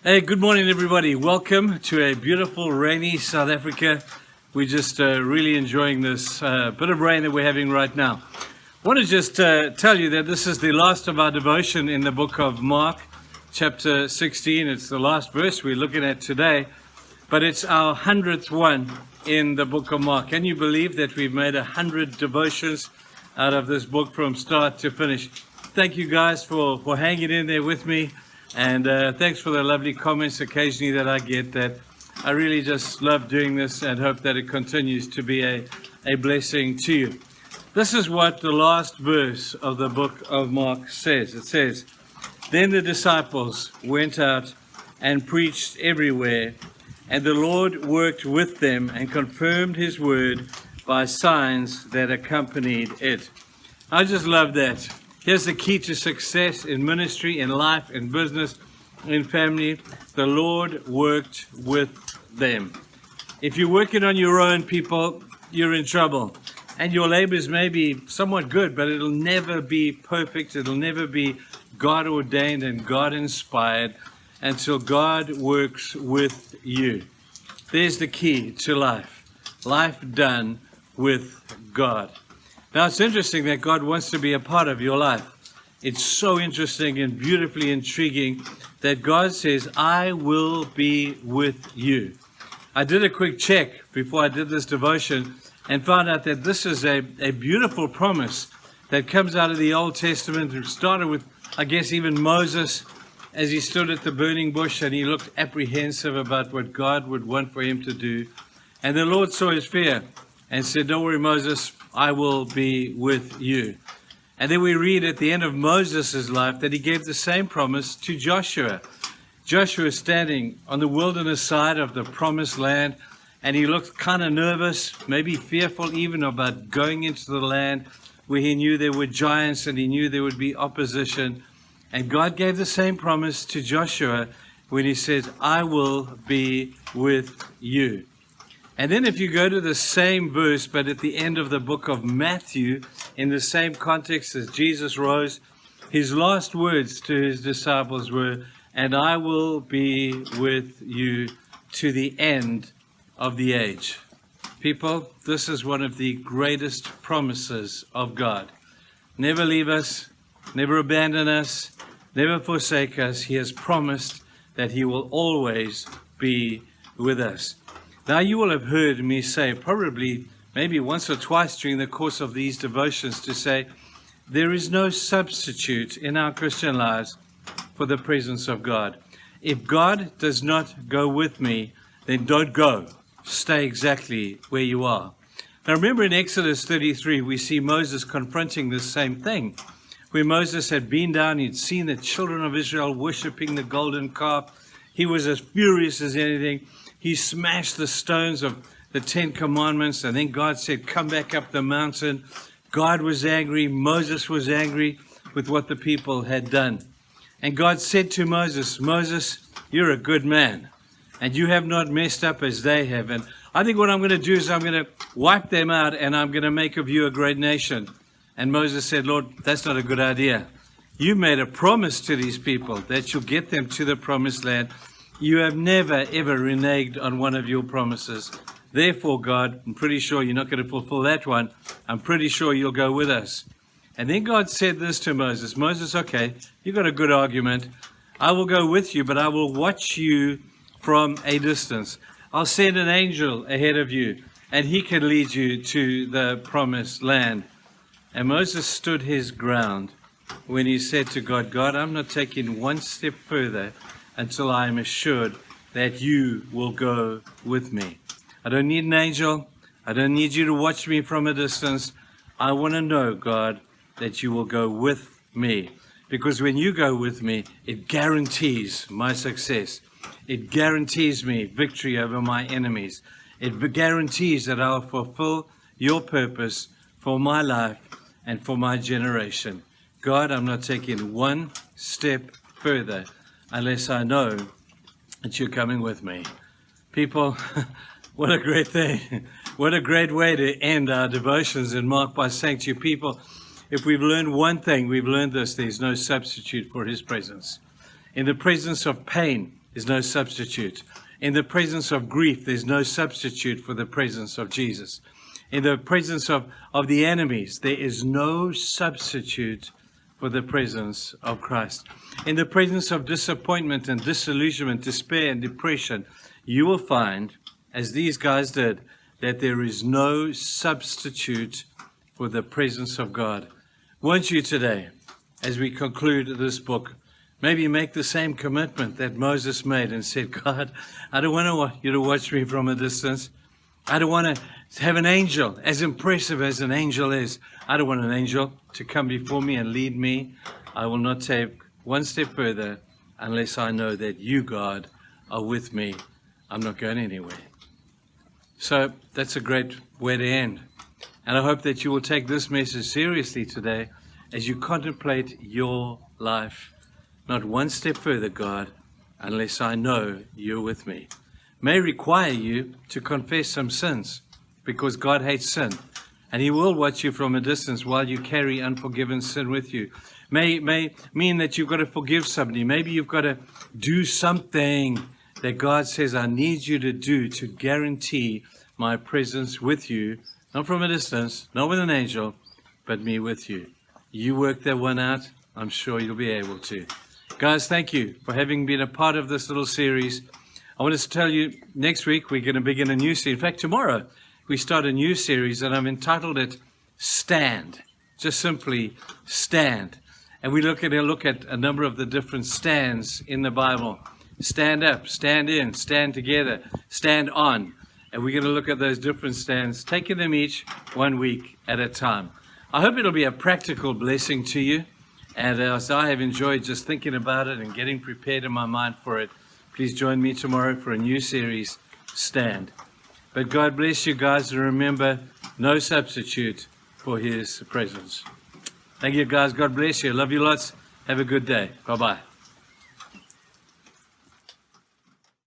Hey, good morning, everybody. Welcome to a beautiful, rainy South Africa. We're just really enjoying this bit of rain that we're having right now. I want to just tell you that this is the last of our devotion in the book of Mark, chapter 16. It's the last verse we're looking at today, but it's our 100th one in the book of Mark. Can you believe that we've made 100 devotions out of this book from start to finish? Thank you guys for hanging in there with me. And thanks for the lovely comments occasionally that I get. That I really just love doing this and hope that it continues to be a blessing to you. This is what the last verse of the book of Mark says. It says, "Then the disciples went out and preached everywhere, and the Lord worked with them and confirmed his word by signs that accompanied it." I just love that. Here's the key to success in ministry, in life, in business, in family. The Lord worked with them. If you're working on your own, people, you're in trouble. And your labors may be somewhat good, but it'll never be perfect. It'll never be God ordained and God inspired until God works with you. There's the key to life. Life done with God. Now, it's interesting that God wants to be a part of your life. It's so interesting and beautifully intriguing that God says, I will be with you. I did a quick check before I did this devotion and found out that this is a beautiful promise that comes out of the Old Testament. It started with, I guess, even Moses as he stood at the burning bush and he looked apprehensive about what God would want for him to do. And the Lord saw his fear and said, "Don't worry, Moses, I will be with you." And then we read at the end of Moses' life that he gave the same promise to Joshua. Joshua standing on the wilderness side of the promised land, and he looked kind of nervous, maybe fearful even about going into the land where he knew there were giants and he knew there would be opposition. And God gave the same promise to Joshua when he said, "I will be with you." And then if you go to the same verse, but at the end of the book of Matthew, in the same context as Jesus rose, his last words to his disciples were, "And I will be with you to the end of the age." People, this is one of the greatest promises of God. Never leave us, never abandon us, never forsake us. He has promised that he will always be with us. Now, you will have heard me say, probably maybe once or twice during the course of these devotions, to say, there is no substitute in our Christian lives for the presence of God. If God does not go with me, then don't go. Stay exactly where you are. Now, remember in Exodus 33, we see Moses confronting this same thing, where Moses had been down, he'd seen the children of Israel worshiping the golden calf. He was as furious as anything. He smashed the stones of the 10 Commandments, and then God said, "Come back up the mountain." God was angry. Moses was angry with what the people had done. And God said to Moses, "Moses, you're a good man, and you have not messed up as they have. And I think what I'm going to do is I'm going to wipe them out, and I'm going to make of you a great nation." And Moses said, "Lord, that's not a good idea. You made a promise to these people that you'll get them to the promised land. You have never, ever reneged on one of your promises. Therefore, God, I'm pretty sure you're not going to fulfill that one. I'm pretty sure you'll go with us." And then God said this to Moses, "Moses, okay, you've got a good argument. I will go with you, but I will watch you from a distance. I'll send an angel ahead of you, and he can lead you to the promised land." And Moses stood his ground when he said to God, "God, I'm not taking one step further until I am assured that you will go with me. I don't need an angel. I don't need you to watch me from a distance. I want to know, God, that you will go with me. Because when you go with me, it guarantees my success. It guarantees me victory over my enemies. It guarantees that I'll fulfill your purpose for my life and for my generation. God, I'm not taking one step further unless I know that you're coming with me." People, what a great thing. What a great way to end our devotions in Mark by saying to you, people, if we've learned one thing, we've learned this: there's no substitute for his presence. In the presence of pain, there's no substitute. In the presence of grief, there's no substitute for the presence of Jesus. In the presence of the enemies, there is no substitute for the presence of Christ. In the presence of disappointment and disillusionment, despair and depression, you will find, as these guys did, that there is no substitute for the presence of God. Won't you today, as we conclude this book, maybe make the same commitment that Moses made and said, God, I don't want you to watch me from a distance. I don't want to have an angel, as impressive as an angel is. I don't want an angel to come before me and lead me. I will not take one step further unless I know that you, God, are with me. I'm not going anywhere. So that's a great way to end. And I hope that you will take this message seriously today as you contemplate your life. Not one step further, God, unless I know you're with me. May require you to confess some sins, because God hates sin, and He will watch you from a distance while you carry unforgiven sin with you. May mean that you've got to forgive somebody. Maybe you've got to do something that God says, I need you to do to guarantee my presence with you, not from a distance, not with an angel, but me with you. You work that one out. I'm sure you'll be able to. Guys, thank you for having been a part of this little series. I want to tell you, next week we're going to begin a new series. In fact, tomorrow we start a new series, and I've entitled it Stand. Just simply stand. And we look at a number of the different stands in the Bible. Stand up, stand in, stand together, stand on. And we're going to look at those different stands, taking them each 1 week at a time. I hope it'll be a practical blessing to you. And as I have enjoyed just thinking about it and getting prepared in my mind for it, please join me tomorrow for a new series, Stand. But God bless you guys, and remember, no substitute for His presence. Thank you, guys. God bless you. Love you lots. Have a good day. Bye-bye.